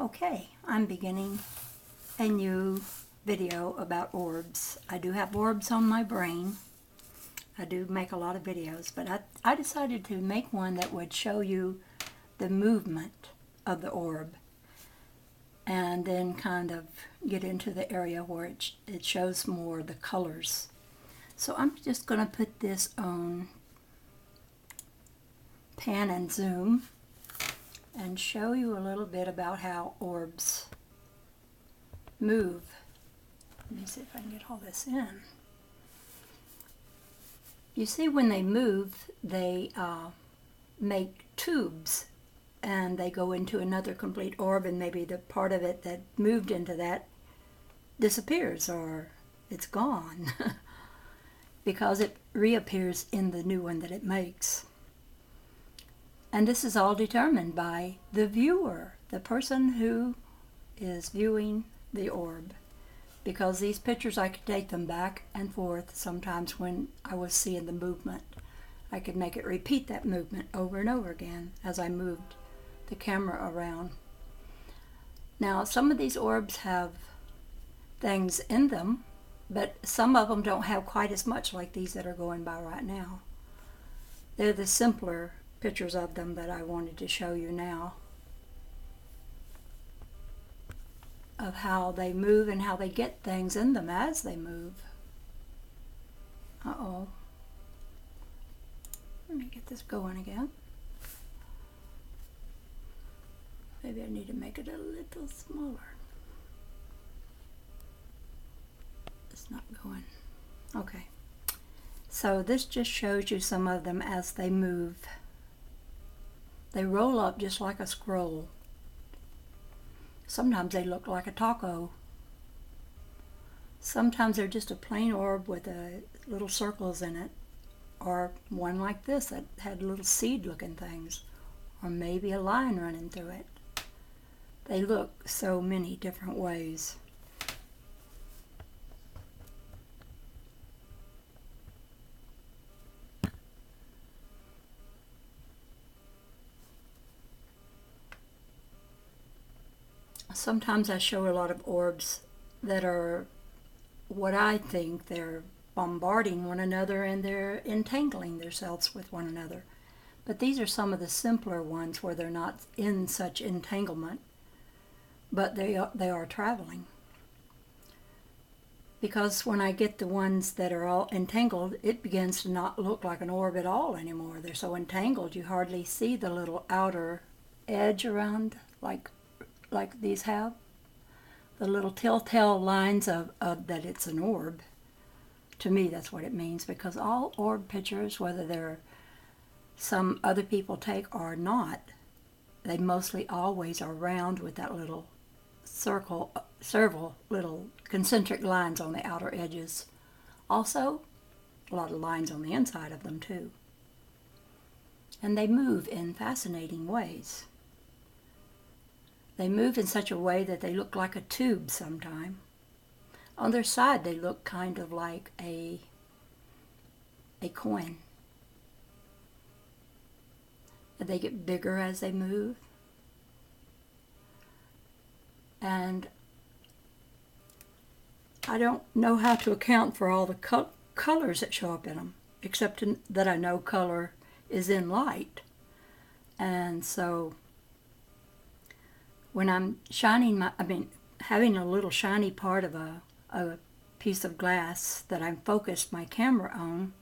Okay, I'm beginning a new video about orbs. I do have orbs on my brain. I do make a lot of videos, but I decided to make one that would show you the movement of the orb and then kind of get into the area where it shows more the colors. So I'm just going to put this on pan and zoom and show you a little bit about how orbs move. Let me see if I can get all this in. You see, when they move, they make tubes and they go into another complete orb, and maybe the part of it that moved into that disappears or it's gone because it reappears in the new one that it makes. And this is all determined by the viewer, the person who is viewing the orb. Because these pictures, I could take them back and forth sometimes when I was seeing the movement. I could make it repeat that movement over and over again as I moved the camera around. Now, some of these orbs have things in them, but some of them don't have quite as much like these that are going by right now. They're the simpler pictures of them that I wanted to show you now, of how they move and how they get things in them as they move. Uh-oh. Let me get this going again. Maybe I need to make it a little smaller. It's not going. Okay. So this just shows you some of them as they move. They roll up just like a scroll. Sometimes they look like a taco. Sometimes they're just a plain orb with little circles in it. Or one like this that had little seed-looking things. Or maybe a line running through it. They look so many different ways. Sometimes I show a lot of orbs that are what I think they're bombarding one another and they're entangling themselves with one another. But these are some of the simpler ones where they're not in such entanglement, but they are traveling. Because when I get the ones that are all entangled, it begins to not look like an orb at all anymore. They're so entangled you hardly see the little outer edge around like these have. The little telltale lines of that it's an orb. To me, that's what it means, because all orb pictures, whether they're some other people take or not, they mostly always are round with that little circle, several little concentric lines on the outer edges. Also, a lot of lines on the inside of them too. And they move in fascinating ways. They move in such a way that they look like a tube sometime. On their side, they look kind of like a coin. They get bigger as they move. And I don't know how to account for all the colors that show up in them, except that I know color is in light. And so when I'm having a little shiny part of a piece of glass that I'm focused my camera on,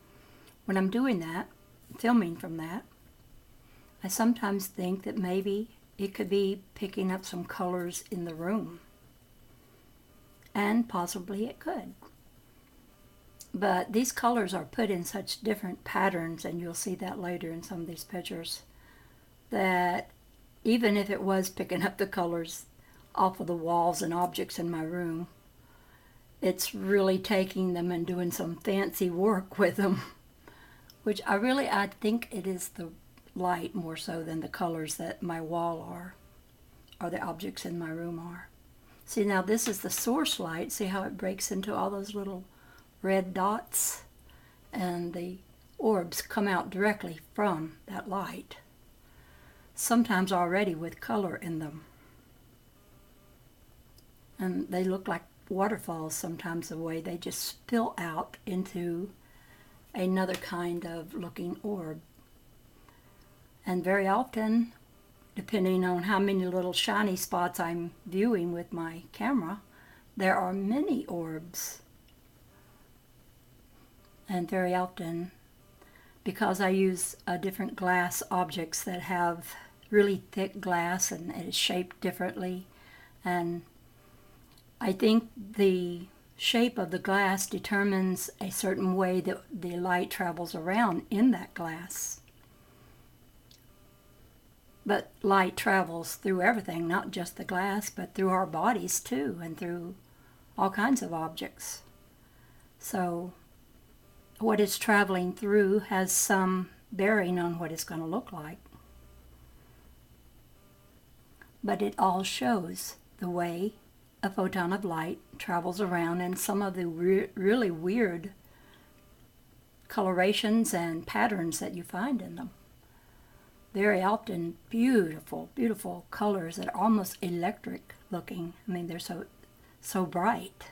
when I'm doing that, filming from that, I sometimes think that maybe it could be picking up some colors in the room. And possibly it could. But these colors are put in such different patterns, and you'll see that later in some of these pictures, that even if it was picking up the colors off of the walls and objects in my room, it's really taking them and doing some fancy work with them, which I think it is the light more so than the colors that my wall are, or the objects in my room are. See, now this is the source light. See how it breaks into all those little red dots? And the orbs come out directly from that light, sometimes already with color in them. And they look like waterfalls sometimes, the way they just spill out into another kind of looking orb. And very often, depending on how many little shiny spots I'm viewing with my camera, there are many orbs. And very often, because I use different glass objects that have really thick glass and it is shaped differently, and I think the shape of the glass determines a certain way that the light travels around in that glass. But light travels through everything, not just the glass, but through our bodies too, and through all kinds of objects. So what it's traveling through has some bearing on what it's going to look like. But it all shows the way a photon of light travels around, and some of the really weird colorations and patterns that you find in them. Very often beautiful, beautiful colors that are almost electric looking. I mean, they're so bright.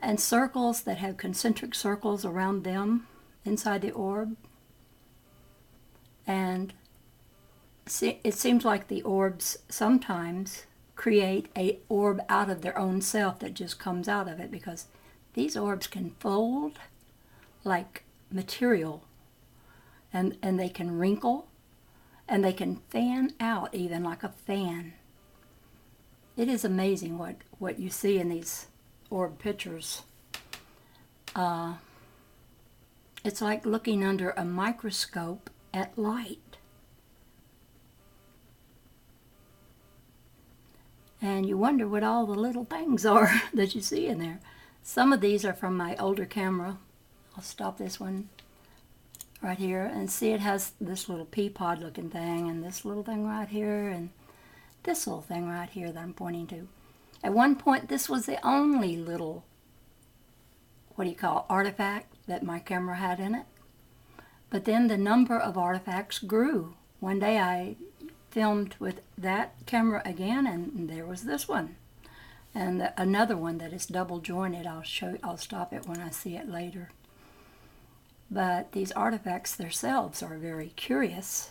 And circles that have concentric circles around them inside the orb. And it seems like the orbs sometimes create an orb out of their own self that just comes out of it, because these orbs can fold like material, and they can wrinkle, and they can fan out even like a fan. It is amazing what you see in these orb pictures. It's like looking under a microscope at light. And you wonder what all the little things are that you see in there. Some of these are from my older camera. I'll stop this one right here, and see it has this little pea pod looking thing, and this little thing right here, and this little thing right here that I'm pointing to. At one point, this was the only little, artifact that my camera had in it. But then the number of artifacts grew. One day I filmed with that camera again, and there was this one, and another one that is double jointed. I'll stop it when I see it later. But these artifacts themselves are very curious.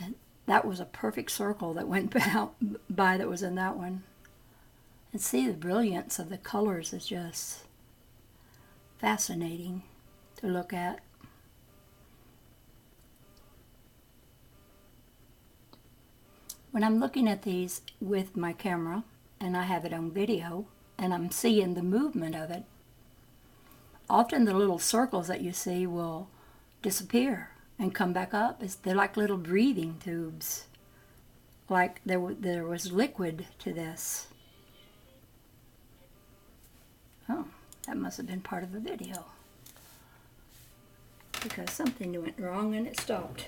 And that was a perfect circle that went by that was in that one. And see, the brilliance of the colors is just fascinating to look at. When I'm looking at these with my camera, and I have it on video, and I'm seeing the movement of it, often the little circles that you see will disappear and come back up. They're like little breathing tubes, like there was liquid to this. Oh, that must have been part of a video, because something went wrong and it stopped.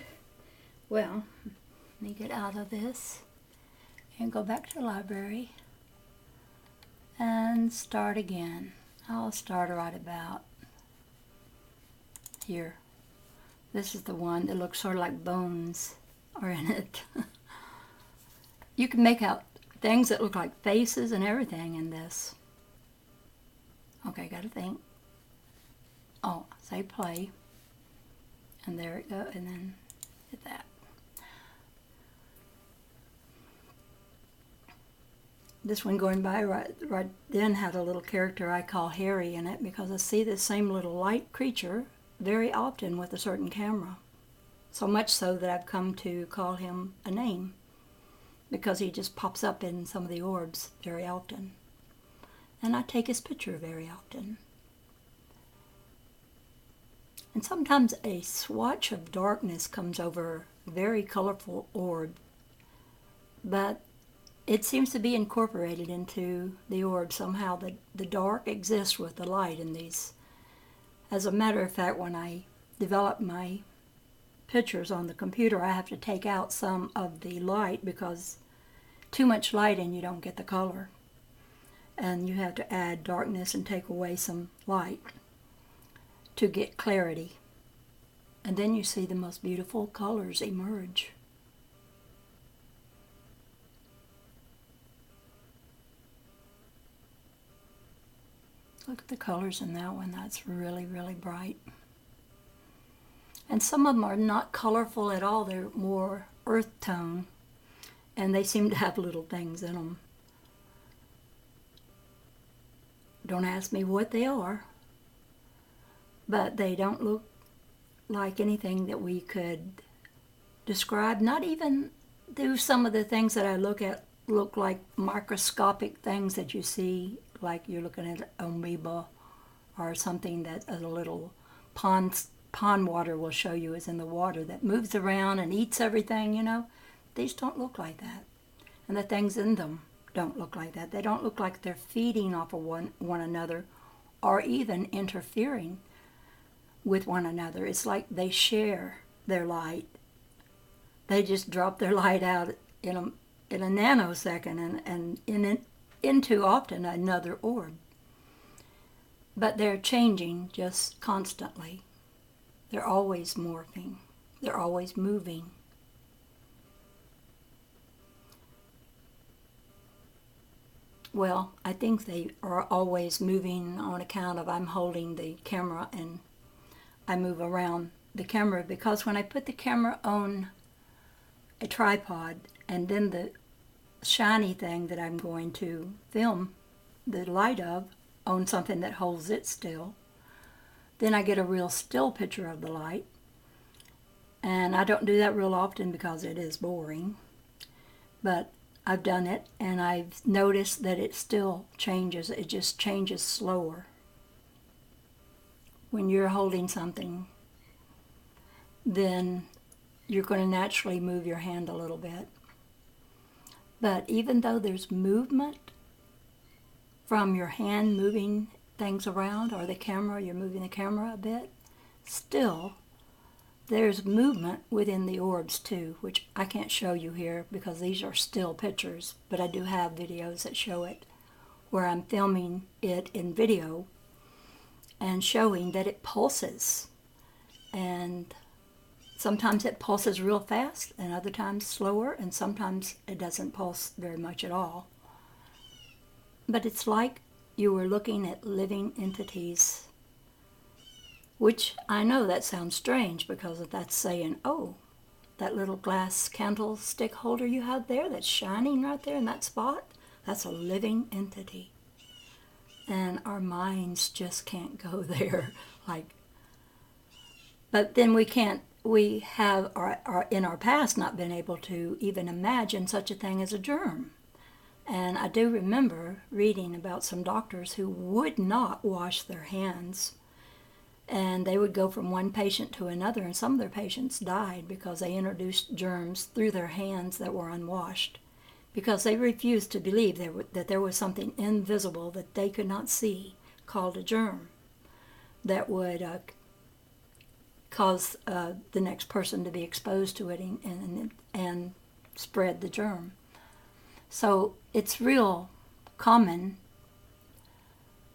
Well, let me get out of this and go back to the library and start again. I'll start right about here. This is the one that looks sort of like bones are in it. You can make out things that look like faces and everything in this. Okay, gotta think. Oh, say play. And there it goes, and then hit that. This one going by right then had a little character I call Harry in it, because I see this same little light creature very often with a certain camera. So much so that I've come to call him a name, because he just pops up in some of the orbs very often. And I take his picture very often. And sometimes a swatch of darkness comes over a very colorful orb, but it seems to be incorporated into the orb somehow. The dark exists with the light in these. As a matter of fact, when I develop my pictures on the computer, I have to take out some of the light, because too much light and you don't get the color. And you have to add darkness and take away some light to get clarity. And then you see the most beautiful colors emerge. Look at the colors in that one. That's really, really bright. And some of them are not colorful at all. They're more earth tone. And they seem to have little things in them. Don't ask me what they are. But they don't look like anything that we could describe. Not even do some of the things that I look at look like microscopic things that you see, like you're looking at amoeba or something that a little pond water will show you is in the water that moves around and eats everything, you know. These don't look like that. And the things in them don't look like that. They don't look like they're feeding off of one another or even interfering with one another. It's like they share their light. They just drop their light out in a nanosecond and into often another orb. But they're changing just constantly. They're always morphing. They're always moving. Well, I think they are always moving on account of I'm holding the camera and I move around the camera, because when I put the camera on a tripod and then the shiny thing that I'm going to film the light of on something that holds it still, then I get a real still picture of the light. And I don't do that real often because it is boring, but I've done it and I've noticed that it still changes. It just changes slower. When you're holding something, then you're going to naturally move your hand a little bit. But even though there's movement from your hand moving things around, or the camera, you're moving the camera a bit, still there's movement within the orbs too, which I can't show you here because these are still pictures, but I do have videos that show it where I'm filming it in video and showing that it pulses. And sometimes it pulses real fast and other times slower, and sometimes it doesn't pulse very much at all. But it's like you were looking at living entities, which I know that sounds strange because that's saying, oh, that little glass candlestick holder you have there that's shining right there in that spot, that's a living entity. And our minds just can't go there. But then we have in our past not been able to even imagine such a thing as a germ. And I do remember reading about some doctors who would not wash their hands. And they would go from one patient to another, and some of their patients died because they introduced germs through their hands that were unwashed, because they refused to believe that there was something invisible that they could not see called a germ that would cause the next person to be exposed to it and spread the germ. So it's real common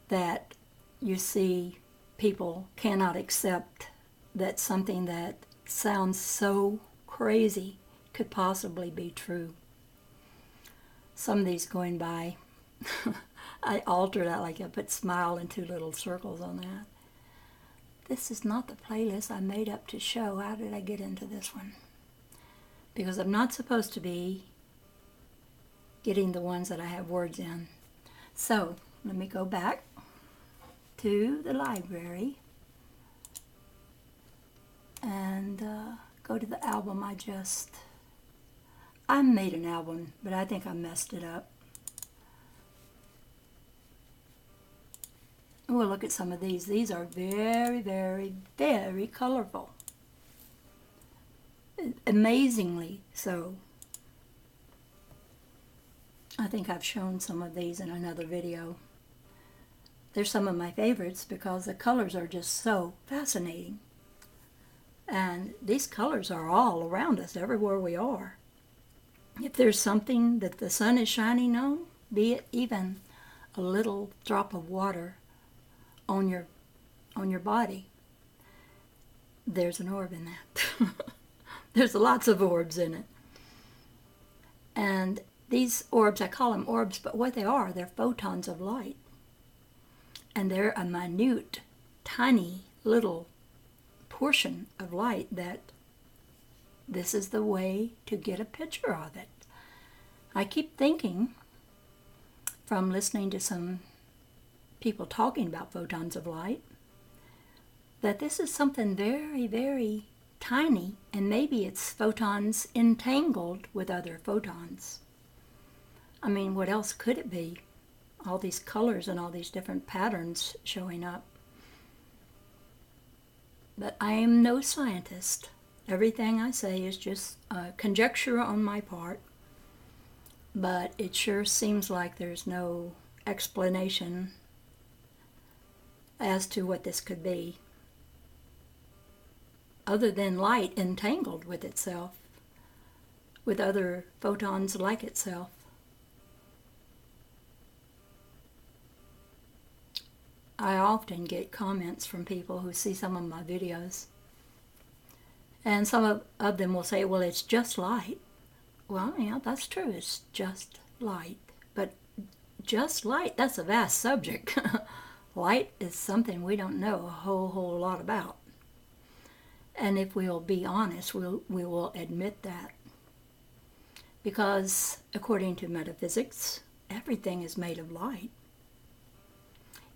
that you see people cannot accept that something that sounds so crazy could possibly be true. Some of these going by, I altered that, like I put smile in 2 little circles on that. This is not the playlist I made up to show. How did I get into this one? Because I'm not supposed to be getting the ones that I have words in. So let me go back to the library and go to the album I made an album, but I think I messed it up. We'll look at some of these. These are very, very, very colorful. Amazingly so. I think I've shown some of these in another video. They're some of my favorites because the colors are just so fascinating. And these colors are all around us, everywhere we are. If there's something that the sun is shining on, be it even a little drop of water on your body, there's an orb in that. There's lots of orbs in it. And these orbs, I call them orbs, but what they are, they're photons of light. And they're a minute, tiny little portion of light that this is the way to get a picture of it. I keep thinking, from listening to some people talking about photons of light, that this is something very, very tiny, and maybe it's photons entangled with other photons. I mean, what else could it be? All these colors and all these different patterns showing up. But I am no scientist. Everything I say is just conjecture on my part. But it sure seems like there's no explanation as to what this could be, other than light entangled with itself, with other photons like itself. I often get comments from people who see some of my videos, and some of them will say, well, it's just light. Well, yeah, that's true, it's just light. But just light, that's a vast subject. Light is something we don't know a whole lot about. And if we'll be honest, we will admit that. Because according to metaphysics, everything is made of light.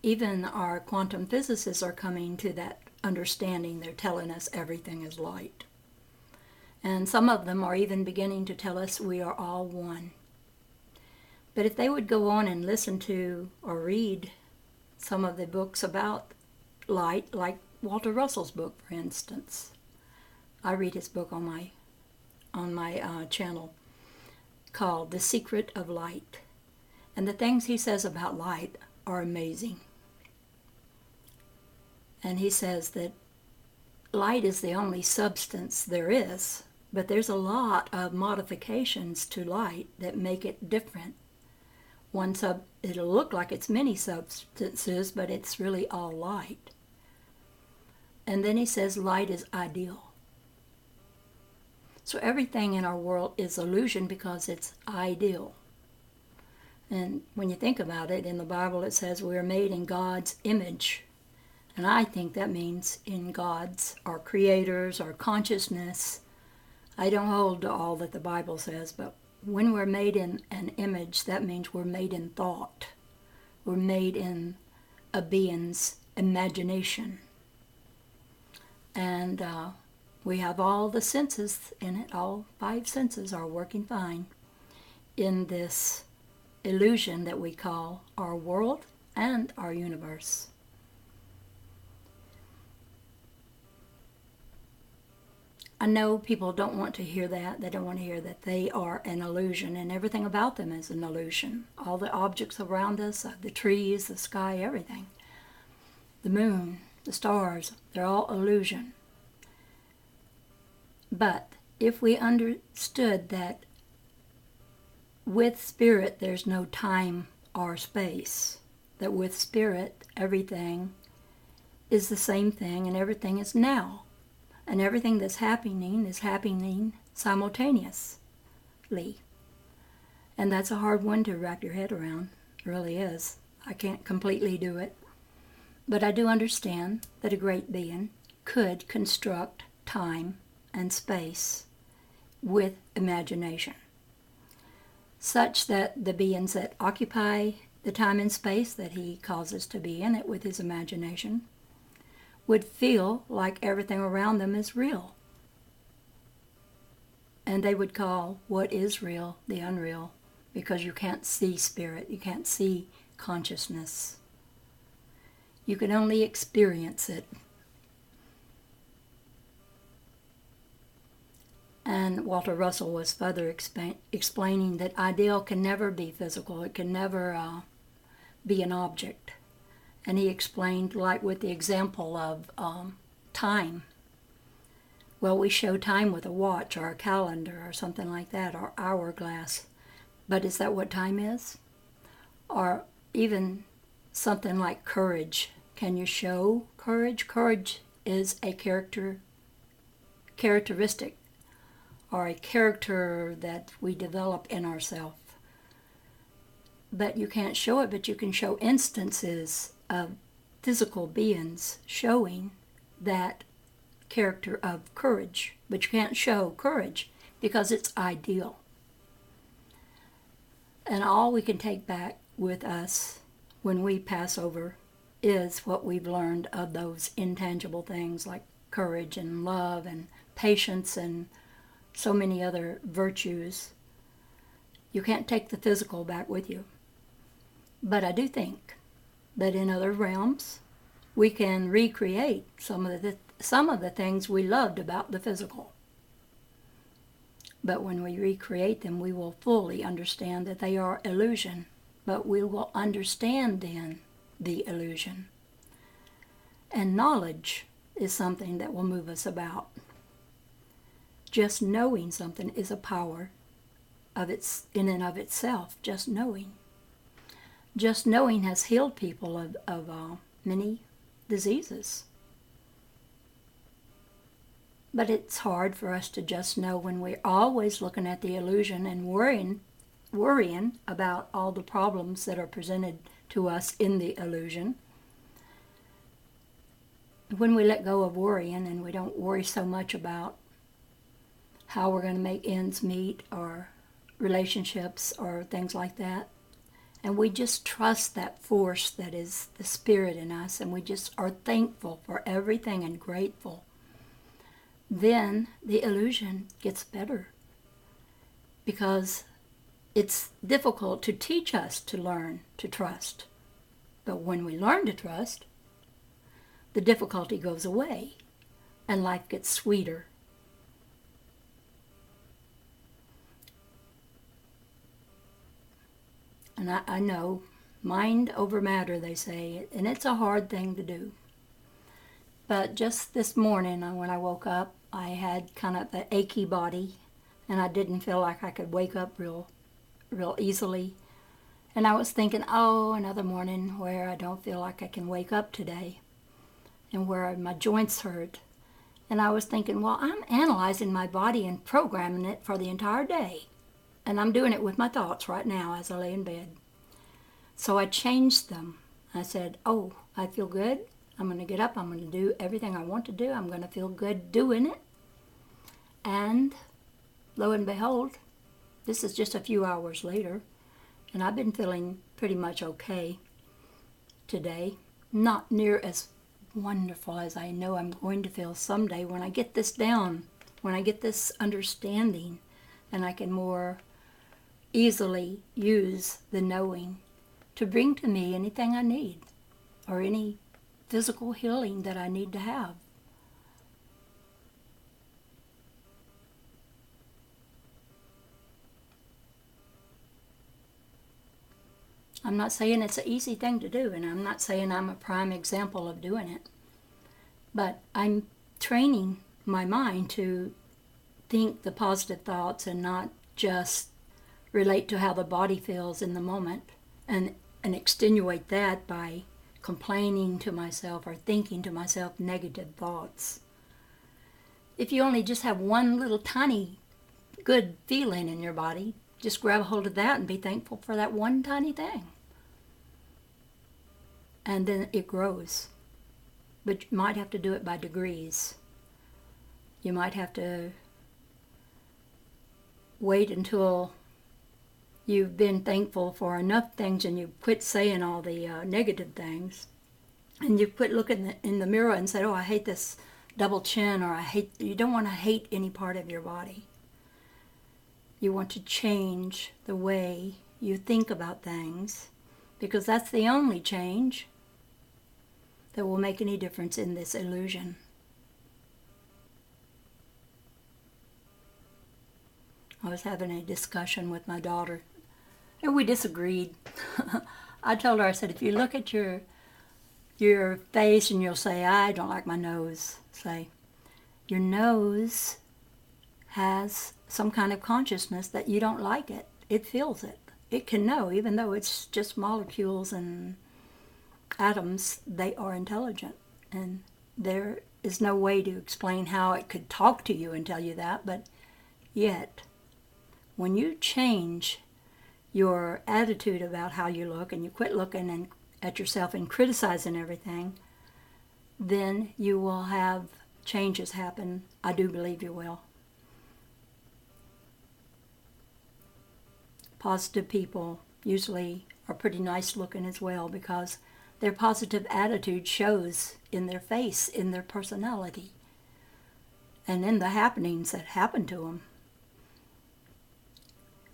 Even our quantum physicists are coming to that understanding. They're telling us everything is light. And some of them are even beginning to tell us we are all one. But if they would go on and listen to or read some of the books about light, like Walter Russell's book, for instance. I read his book on my channel called The Secret of Light. And the things he says about light are amazing. And he says that light is the only substance there is, but there's a lot of modifications to light that make it different. It'll look like it's many substances, but it's really all light. And then he says light is ideal. So everything in our world is illusion because it's ideal. And when you think about it, in the Bible it says we are made in God's image. And I think that means in God's, our creators, our consciousness. I don't hold to all that the Bible says, but when we're made in an image, that means we're made in thought. We're made in a being's imagination. And we have all the senses in it. All 5 senses are working fine in this illusion that we call our world and our universe. I know people don't want to hear that. They don't want to hear that they are an illusion, and everything about them is an illusion. All the objects around us, the trees, the sky, everything. The moon, the stars, they're all illusion. But if we understood that with spirit there's no time or space, that with spirit everything is the same thing and everything is now, and everything that's happening is happening simultaneously. And that's a hard one to wrap your head around. It really is. I can't completely do it. But I do understand that a great being could construct time and space with imagination, such that the beings that occupy the time and space that he causes to be in it with his imagination would feel like everything around them is real. And they would call what is real the unreal, because you can't see spirit, you can't see consciousness. You can only experience it. And Walter Russell was further explaining that ideal can never be physical. It can never be an object. And he explained, like with the example of time. Well, we show time with a watch or a calendar or something like that, or hourglass. But is that what time is? Or even something like courage. Can you show courage? Courage is a characteristic, or a character that we develop in ourselves. But you can't show it, but you can show instances of physical beings showing that character of courage, but you can't show courage because it's ideal. And all we can take back with us when we pass over is what we've learned of those intangible things like courage and love and patience and so many other virtues. You can't take the physical back with you. But I do think that in other realms we can recreate some of the things we loved about the physical. But when we recreate them, we will fully understand that they are illusion. But we will understand then the illusion. And knowledge is something that will move us about. Just knowing something is a power in and of itself, just knowing. Just knowing has healed people of many diseases. But it's hard for us to just know when we're always looking at the illusion and worrying about all the problems that are presented to us in the illusion. When we let go of worrying and we don't worry so much about how we're going to make ends meet or relationships or things like that, and we just trust that force that is the spirit in us, and we just are thankful for everything and grateful, then the illusion gets better. Because it's difficult to teach us to learn to trust. But when we learn to trust, the difficulty goes away and life gets sweeter. And I know, mind over matter, they say, and it's a hard thing to do. But just this morning when I woke up, I had kind of an achy body, and I didn't feel like I could wake up real easily. And I was thinking, oh, another morning where I don't feel like I can wake up today, and where my joints hurt. And I was thinking, well, I'm analyzing my body and programming it for the entire day. And I'm doing it with my thoughts right now as I lay in bed. So I changed them. I said, oh, I feel good. I'm going to get up. I'm going to do everything I want to do. I'm going to feel good doing it. And lo and behold, this is just a few hours later, and I've been feeling pretty much okay today. Not near as wonderful as I know I'm going to feel someday when I get this down, when I get this understanding, and I can more easily use the knowing to bring to me anything I need or any physical healing that I need to have. I'm not saying it's an easy thing to do, and I'm not saying I'm a prime example of doing it, but I'm training my mind to think the positive thoughts and not just relate to how the body feels in the moment and extenuate that by complaining to myself or thinking to myself negative thoughts. If you only just have one little tiny good feeling in your body, just grab a hold of that and be thankful for that one tiny thing. And then it grows. But you might have to do it by degrees. You might have to wait until you've been thankful for enough things and you quit saying all the negative things. And you quit looking in the mirror and say, oh, I hate this double chin, or you don't want to hate any part of your body. You want to change the way you think about things, because that's the only change that will make any difference in this illusion. I was having a discussion with my daughter, and we disagreed. I told her, I said, if you look at your face and you'll say, I don't like my nose, say, your nose has some kind of consciousness that you don't like it. It feels it. It can know, even though it's just molecules and atoms, they are intelligent. And there is no way to explain how it could talk to you and tell you that, but yet, when you change your attitude about how you look and you quit looking at yourself and criticizing everything, then you will have changes happen. I do believe you will. Positive people usually are pretty nice looking as well, because their positive attitude shows in their face, in their personality, and in the happenings that happen to them.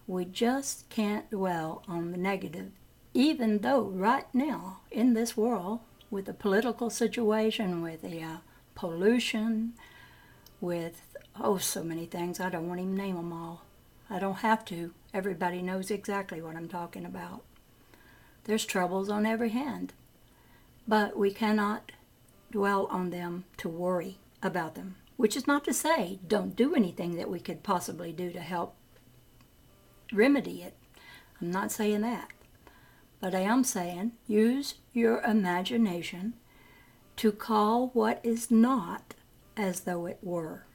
We just can't dwell on the negative, even though right now in this world, with the political situation, with the pollution, with so many things, I don't want to even name them all. I don't have to. Everybody knows exactly what I'm talking about. There's troubles on every hand, but we cannot dwell on them to worry about them, which is not to say don't do anything that we could possibly do to help remedy it. I'm not saying that. But I am saying use your imagination to call what is not as though it were.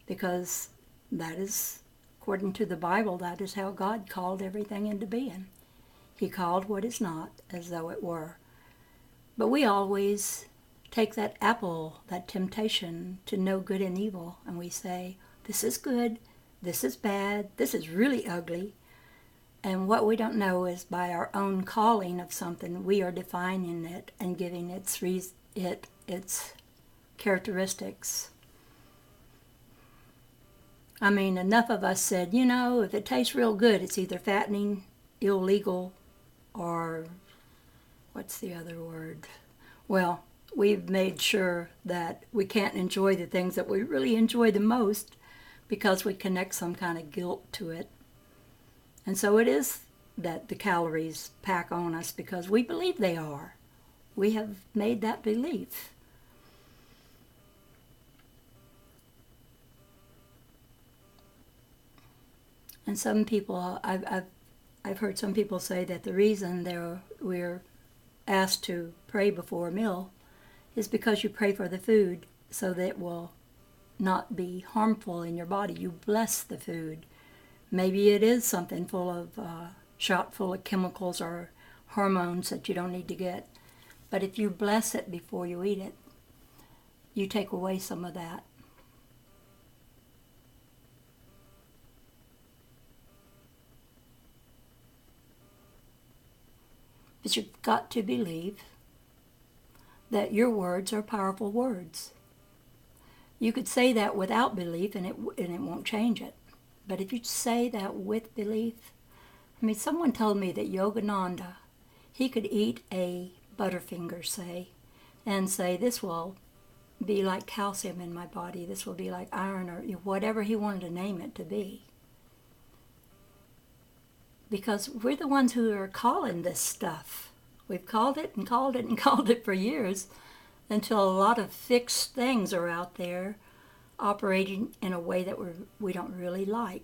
Because that is, according to the Bible, that is how God called everything into being. He called what is not as though it were. But we always take that apple, that temptation to know good and evil, and we say, this is good, this is bad, this is really ugly. And what we don't know is by our own calling of something, we are defining it and giving its characteristics. I mean, enough of us said, if it tastes real good, it's either fattening, illegal, or what's the other word? Well, we've made sure that we can't enjoy the things that we really enjoy the most because we connect some kind of guilt to it. And so it is that the calories pack on us because we believe they are. We have made that belief. And some people, I've heard some people say that the reason we're asked to pray before a meal is because you pray for the food so that it will not be harmful in your body. You bless the food. Maybe it is something shot full of chemicals or hormones that you don't need to get. But if you bless it before you eat it, you take away some of that. But you've got to believe that your words are powerful words. You could say that without belief and it won't change it. But if you say that with belief, someone told me that Yogananda, he could eat a Butterfinger, say, and say, this will be like calcium in my body, this will be like iron, or whatever he wanted to name it to be. Because we're the ones who are calling this stuff. We've called it and called it and called it for years until a lot of fixed things are out there operating in a way that we don't really like.